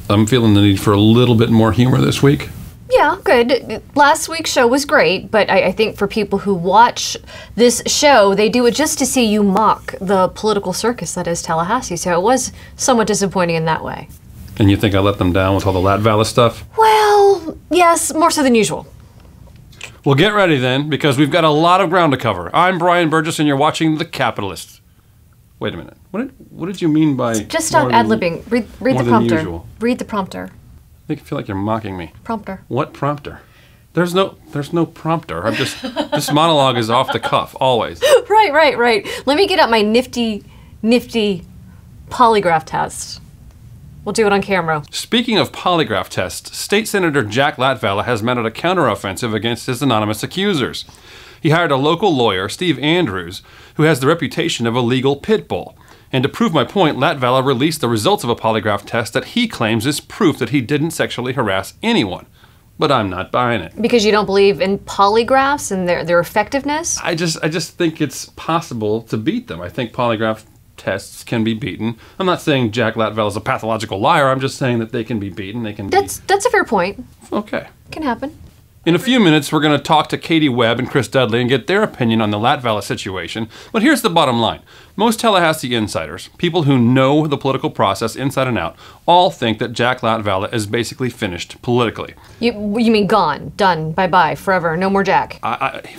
I'm feeling the need for a little bit more humor this week. Yeah, good. Last week's show was great, but I think for people who watch this show, they do it just to see you mock the political circus that is Tallahassee, so it was somewhat disappointing in that way. And you think I let them down with all the Latvala stuff? Well, yes, more so than usual. Well, get ready then, because we've got a lot of ground to cover. I'm Brian Burgess, and you're watching The Capitolist. Wait a minute. What did you mean by... Just stop ad-libbing. Read the prompter. Usual? Read the prompter. I feel like you're mocking me. Prompter. What prompter? There's no prompter. This monologue is off the cuff, always. Right. Let me get out my nifty polygraph test. We'll do it on camera. Speaking of polygraph tests, State Senator Jack Latvala has mounted a counteroffensive against his anonymous accusers. He hired a local lawyer, Steve Andrews, who has the reputation of a legal pit bull. And to prove my point, Latvala released the results of a polygraph test that he claims is proof that he didn't sexually harass anyone. But I'm not buying it. Because you don't believe in polygraphs and their effectiveness? I just think it's possible to beat them. I think polygraph tests can be beaten. I'm not saying Jack Latvala is a pathological liar. I'm just saying that they can be beaten. That's a fair point. Okay. Can happen. In a few minutes, we're going to talk to Katie Webb and Chris Dudley and get their opinion on the Latvala situation. But here's the bottom line. Most Tallahassee insiders, people who know the political process inside and out, all think that Jack Latvala is basically finished politically. You mean gone, done, bye-bye, forever, no more Jack?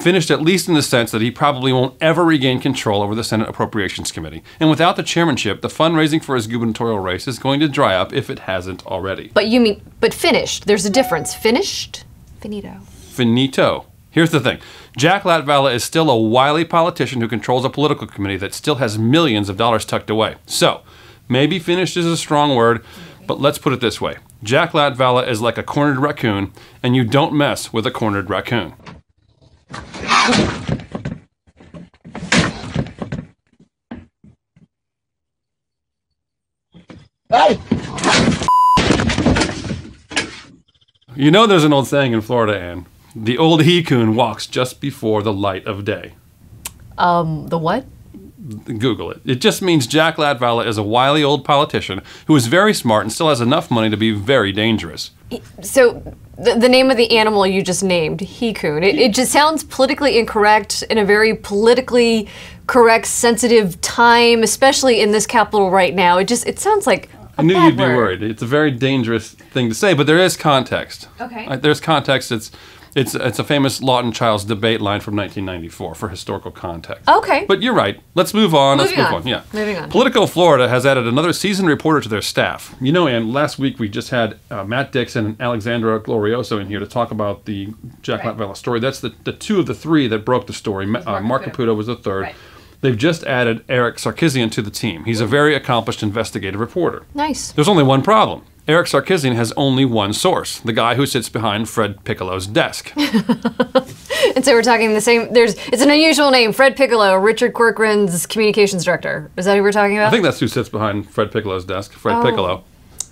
Finished at least in the sense that he probably won't ever regain control over the Senate Appropriations Committee. And without the chairmanship, the fundraising for his gubernatorial race is going to dry up if it hasn't already. But finished. There's a difference. Finished? Finito. Finito. Here's the thing. Jack Latvala is still a wily politician who controls a political committee that still has millions of dollars tucked away. So, maybe finished is a strong word, but let's put it this way. Jack Latvala is like a cornered raccoon, and you don't mess with a cornered raccoon. Hey! You know there's an old saying in Florida, Ann. The old he-coon walks just before the light of day. The what? Google it. It just means Jack Latvala is a wily old politician who is very smart and still has enough money to be very dangerous. So, the name of the animal you just named, he-coon, it just sounds politically incorrect in a very politically correct, sensitive time, especially in this capital right now. It sounds like I knew you'd be worried. It's a very dangerous thing to say, but there is context. Okay. There's context. It's a famous Lawton Childs debate line from 1994 for historical context. Okay. But you're right. Let's move on. Moving on. Politico Florida has added another seasoned reporter to their staff. You know, Ann, last week we just had Matt Dixon and Alexandra Glorioso in here to talk about the Jack Latvala story. That's the two of the three that broke the story. Mark Caputo was the third. Right. They've just added Eric Sarkisian to the team. He's a very accomplished investigative reporter. Nice. There's only one problem. Eric Sarkisian has only one source, the guy who sits behind Fred Piccolo's desk. And so we're talking the same, it's an unusual name, Fred Piccolo, Richard Corcoran's communications director. Is that who we're talking about? I think that's who sits behind Fred Piccolo's desk, Fred Piccolo.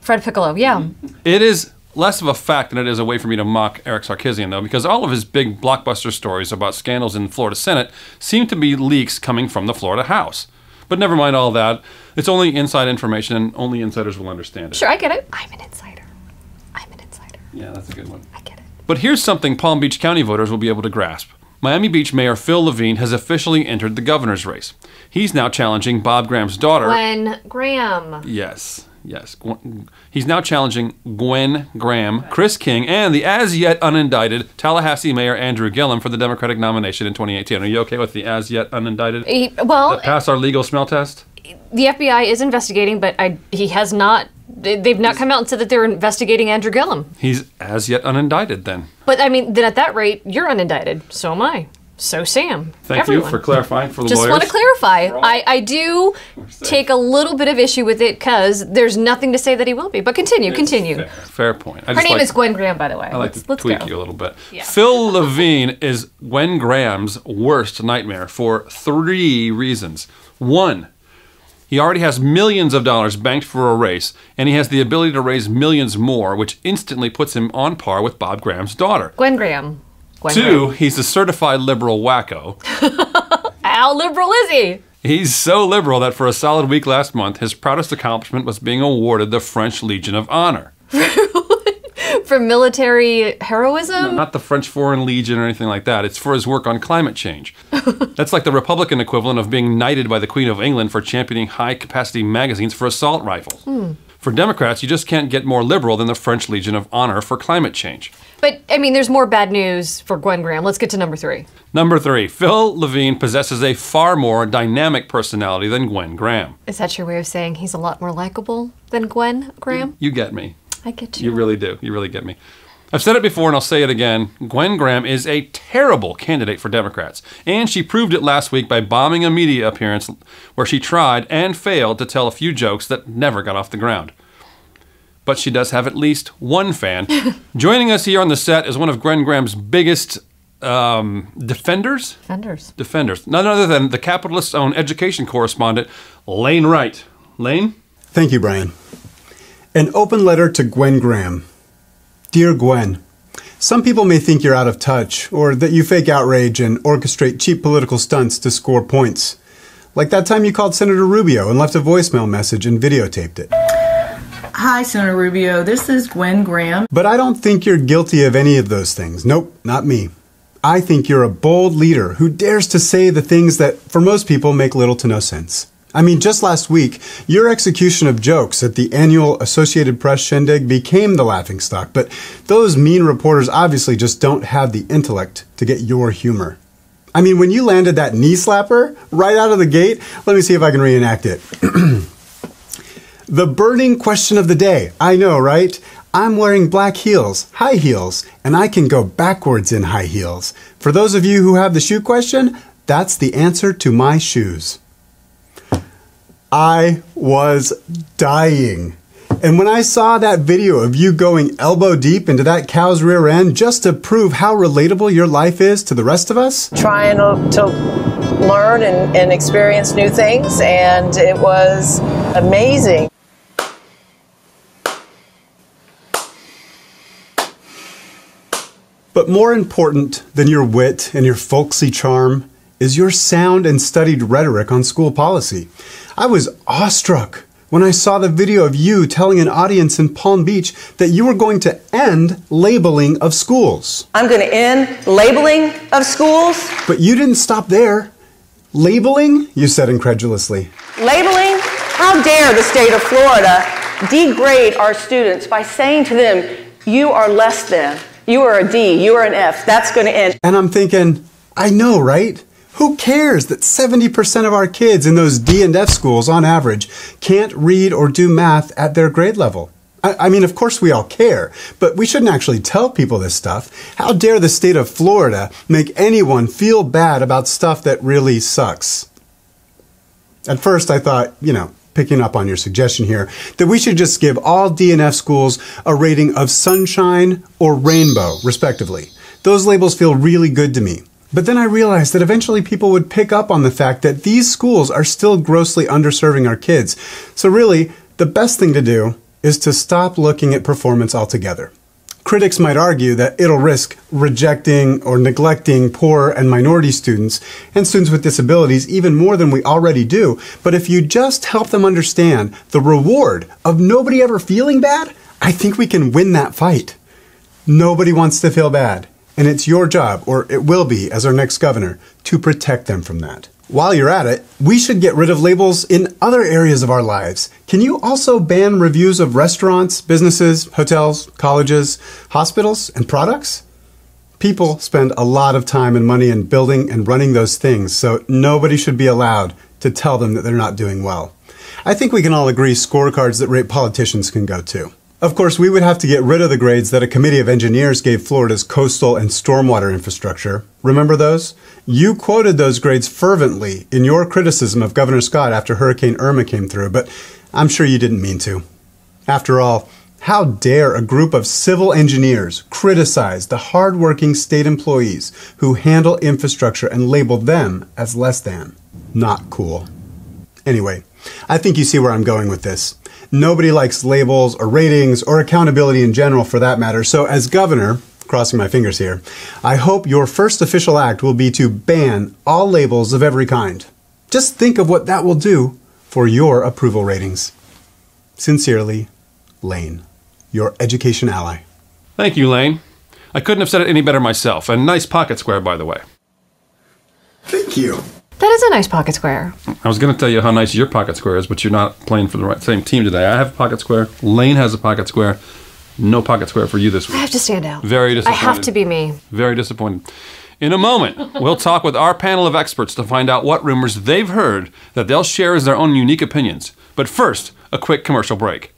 Fred Piccolo, yeah. It is less of a fact than it is a way for me to mock Eric Sarkisian, though, because all of his big blockbuster stories about scandals in the Florida Senate seem to be leaks coming from the Florida House. But never mind all that. It's only inside information, and only insiders will understand it. Sure, I get it. I'm an insider. Yeah, that's a good one. I get it. But here's something Palm Beach County voters will be able to grasp. Miami Beach Mayor Phil Levine has officially entered the governor's race. He's now challenging Bob Graham's daughter. Gwen Graham. Yes. He's now challenging Gwen Graham, Chris King, and the as-yet unindicted Tallahassee Mayor Andrew Gillum for the Democratic nomination in 2018. Are you okay with the as-yet unindicted? Well, pass our legal smell test? The FBI is investigating, but he has not. They've not come out and said that they're investigating Andrew Gillum. He's as-yet unindicted, then. But I mean, then at that rate, you're unindicted. So am I. So Sam. Thank you for clarifying for the Just lawyers. Want to clarify. I do take a little bit of issue with it because there's nothing to say that he will be. But continue. Fair point. Her name is Gwen Graham, by the way. I like to tweak you a little bit. Yeah. Phil Levine is Gwen Graham's worst nightmare for 3 reasons. 1, he already has millions of dollars banked for a race, and he has the ability to raise millions more, which instantly puts him on par with Bob Graham's daughter. Gwen Graham. 2, he's a certified liberal wacko. How liberal is he? He's so liberal that for a solid week last month, his proudest accomplishment was being awarded the French Legion of Honor. For military heroism? No, not the French Foreign Legion or anything like that. It's for his work on climate change. That's like the Republican equivalent of being knighted by the Queen of England for championing high-capacity magazines for assault rifles. For Democrats, you just can't get more liberal than the French Legion of Honor for climate change. But, I mean, there's more bad news for Gwen Graham. Let's get to number 3. Number 3, Phil Levine possesses a far more dynamic personality than Gwen Graham. Is that your way of saying he's a lot more likable than Gwen Graham? You get me. I get you. You really do. You really get me. I've said it before and I'll say it again. Gwen Graham is a terrible candidate for Democrats. And she proved it last week by bombing a media appearance where she tried and failed to tell a few jokes that never got off the ground. But she does have at least one fan. Joining us here on the set is one of Gwen Graham's biggest defenders. None other than the Capitalist's own education correspondent, Lane Wright. Lane? Thank you, Brian. An open letter to Gwen Graham. Dear Gwen, some people may think you're out of touch, or that you fake outrage and orchestrate cheap political stunts to score points. Like that time you called Senator Rubio and left a voicemail message and videotaped it. Hi, Senator Rubio. This is Gwen Graham. But I don't think you're guilty of any of those things. Nope, not me. I think you're a bold leader who dares to say the things that, for most people, make little to no sense. I mean, just last week, your execution of jokes at the annual Associated Press shindig became the laughingstock, but those mean reporters obviously just don't have the intellect to get your humor. I mean, when you landed that knee slapper right out of the gate, let me see if I can reenact it. The burning question of the day. I know, right? I'm wearing black heels, high heels, and I can go backwards in high heels. For those of you who have the shoe question, that's the answer to my shoes. I was dying. And when I saw that video of you going elbow deep into that cow's rear end just to prove how relatable your life is to the rest of us, trying to learn and experience new things, and it was amazing. But more important than your wit and your folksy charm is your sound and studied rhetoric on school policy. I was awestruck when I saw the video of you telling an audience in Palm Beach that you were going to end labeling of schools. I'm going to end labeling of schools. But you didn't stop there. Labeling? You said incredulously. Labeling? How dare the state of Florida degrade our students by saying to them, you are less than, you are a D, you are an F. That's going to end. And I'm thinking, I know, right? Who cares that 70% of our kids in those D and F schools, on average, can't read or do math at their grade level? I mean, of course we all care, but we shouldn't actually tell people this stuff. How dare the state of Florida make anyone feel bad about stuff that really sucks? At first I thought, picking up on your suggestion here, that we should just give all D and F schools a rating of sunshine or rainbow, respectively. Those labels feel really good to me. But then I realized that eventually people would pick up on the fact that these schools are still grossly underserving our kids. So really, the best thing to do is to stop looking at performance altogether. Critics might argue that it'll risk rejecting or neglecting poor and minority students and students with disabilities even more than we already do. But if you just help them understand the reward of nobody ever feeling bad, I think we can win that fight. Nobody wants to feel bad. And it's your job, or it will be as our next governor, to protect them from that. While you're at it, we should get rid of labels in other areas of our lives. Can you also ban reviews of restaurants, businesses, hotels, colleges, hospitals, and products? People spend a lot of time and money in building and running those things, so nobody should be allowed to tell them that they're not doing well. I think we can all agree scorecards that rate politicians can go too. Of course, we would have to get rid of the grades that a committee of engineers gave Florida's coastal and stormwater infrastructure. Remember those? You quoted those grades fervently in your criticism of Governor Scott after Hurricane Irma came through, but I'm sure you didn't mean to. After all, how dare a group of civil engineers criticize the hardworking state employees who handle infrastructure and label them as less than? Not cool. Anyway, I think you see where I'm going with this. Nobody likes labels or ratings or accountability in general for that matter. So as governor, crossing my fingers here, I hope your first official act will be to ban all labels of every kind. Just think of what that will do for your approval ratings. Sincerely, Lane. your education ally. Thank you, Lane. I couldn't have said it any better myself. And nice pocket square, by the way. Thank you. That is a nice pocket square. I was going to tell you how nice your pocket square is, but you're not playing for the same team today. I have a pocket square. Lane has a pocket square. No pocket square for you this week. I have to stand out. Very disappointed. I have to be me. Very disappointed. In a moment, we'll talk with our panel of experts to find out what rumors they've heard that they'll share as their own unique opinions. But first, a quick commercial break.